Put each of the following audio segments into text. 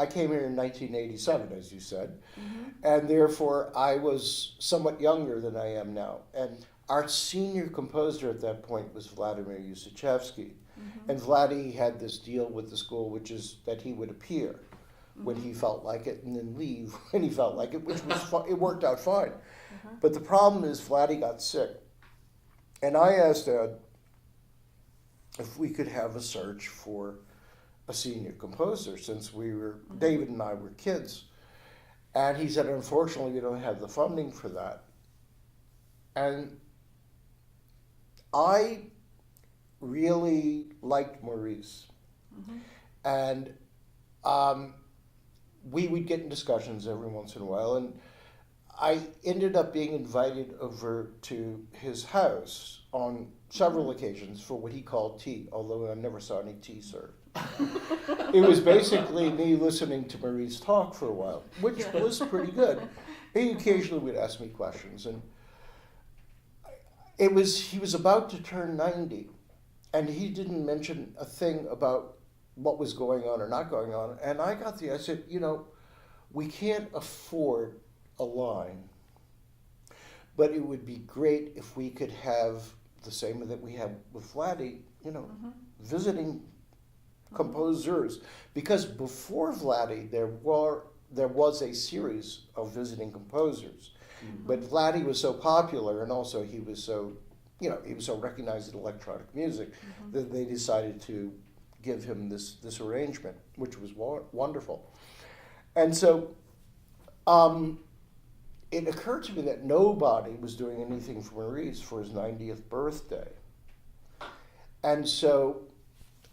I came here in 1987, as you said, and therefore I was somewhat younger than I am now. And our senior composer at that point was Vladimir Usichevsky. And Vladdy had this deal with the school, which is that he would appear when he felt like it and then leave when he felt like it, which was it worked out fine. But the problem is Vladdy got sick. And I asked Ed if we could have a search for a senior composer since David and I were kids. And he said, unfortunately, we don't have the funding for that. And I really liked Maurice. And we would get in discussions every once in a while. And I ended up being invited over to his house on several occasions for what he called tea, although I never saw any tea served. It was basically me listening to Maurice talk for a while, which was pretty good. He occasionally would ask me questions, and he was about to turn 90, and he didn't mention a thing about what was going on or not going on. And I said, we can't afford a line, but it would be great if we could have the same that we have with Vladdy, visiting composers. Because before Vladdy, there was a series of visiting composers. But Vladdy was so popular, and also he was so recognized in electronic music, that they decided to give him this arrangement, which was wonderful. And so it occurred to me that nobody was doing anything for Maurice for his 90th birthday. And so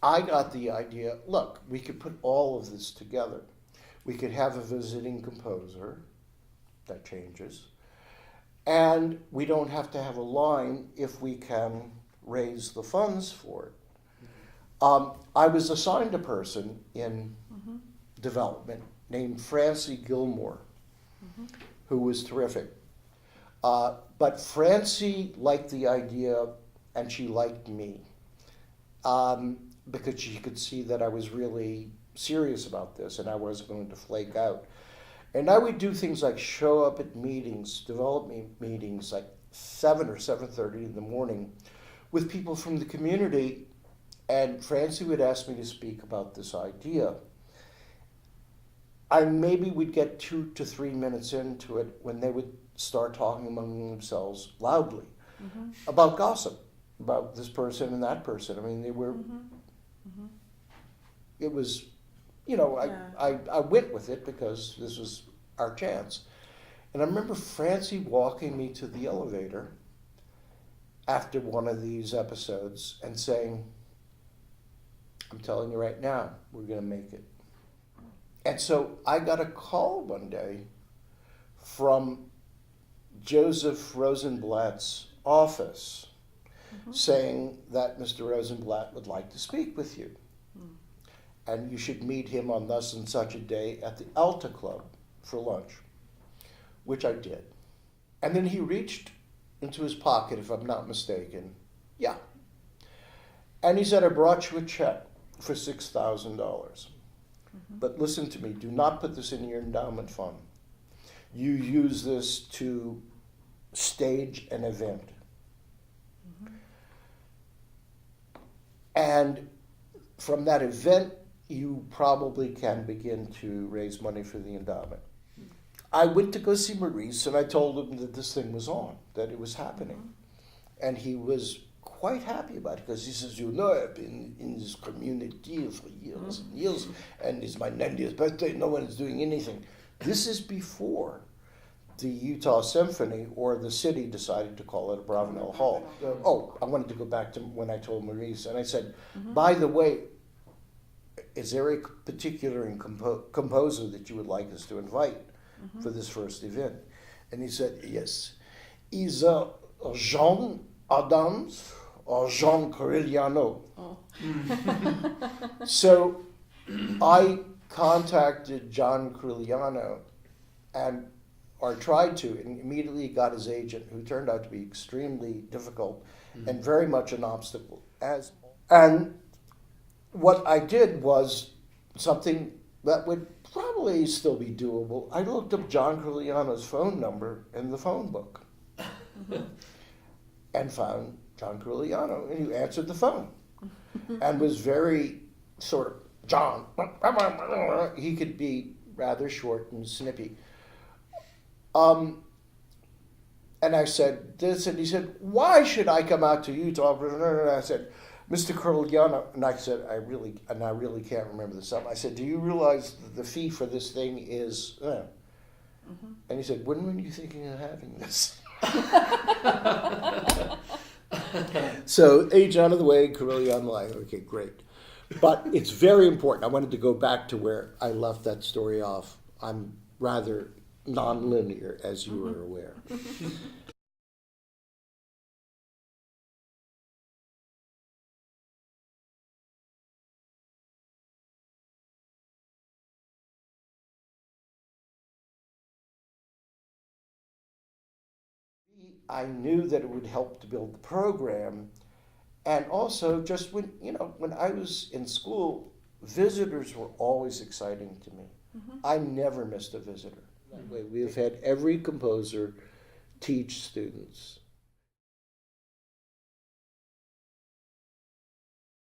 I got the idea, look, we could put all of this together. We could have a visiting composer, that changes, and we don't have to have a line if we can raise the funds for it. I was assigned a person in development named Francie Gilmore, who was terrific. But Francie liked the idea, and she liked me, because she could see that I was really serious about this and I wasn't going to flake out. And I would do things like show up at meetings, development meetings, like 7 or 7:30 in the morning with people from the community, and Francie would ask me to speak about this idea. I maybe would get 2 to 3 minutes into it when they would start talking among themselves loudly about gossip, about this person and that person. I mean, they were, it was, I went with it because this was our chance. And I remember Francie walking me to the elevator after one of these episodes and saying, I'm telling you right now, we're going to make it. And so I got a call one day from Joseph Rosenblatt's office saying that Mr. Rosenblatt would like to speak with you. And you should meet him on thus and such a day at the Alta Club for lunch, which I did. And then he reached into his pocket, if I'm not mistaken. Yeah. And he said, I brought you a check for $6,000. But listen to me, do not put this in your endowment fund. You use this to stage an event. And from that event, you probably can begin to raise money for the endowment. I went to go see Maurice, and I told him that this thing was on, that it was happening. And he was quite happy about it, because he says, I've been in this community for years and years, and it's my 90th birthday, no one is doing anything. This is before the Utah Symphony or the city decided to call it Abravanel Hall. I wanted to go back to when I told Maurice, and I said, by the way, is there a particular composer that you would like us to invite for this first event? And he said, yes. Either Jean Adams or Jean Corigliano. So I contacted John Corigliano or tried to, and immediately got his agent, who turned out to be extremely difficult and very much an obstacle. And what I did was something that would probably still be doable. I looked up John Corigliano's phone number in the phone book and found John Corigliano, and he answered the phone and was very sort of, John, he could be rather short and snippy. And I said this, and he said, why should I come out to Utah? And I said, Mr. Corigliano, and I said, I really can't remember the sum. I said, do you realize that the fee for this thing is, And he said, when were you thinking of having this? So, age out of the way, Corigliano, like, okay, great. But it's very important. I wanted to go back to where I left that story off. I'm rather non-linear, as you were aware. I knew that it would help to build the program, and also just when I was in school, visitors were always exciting to me. I never missed a visitor. That way, we have had every composer teach students,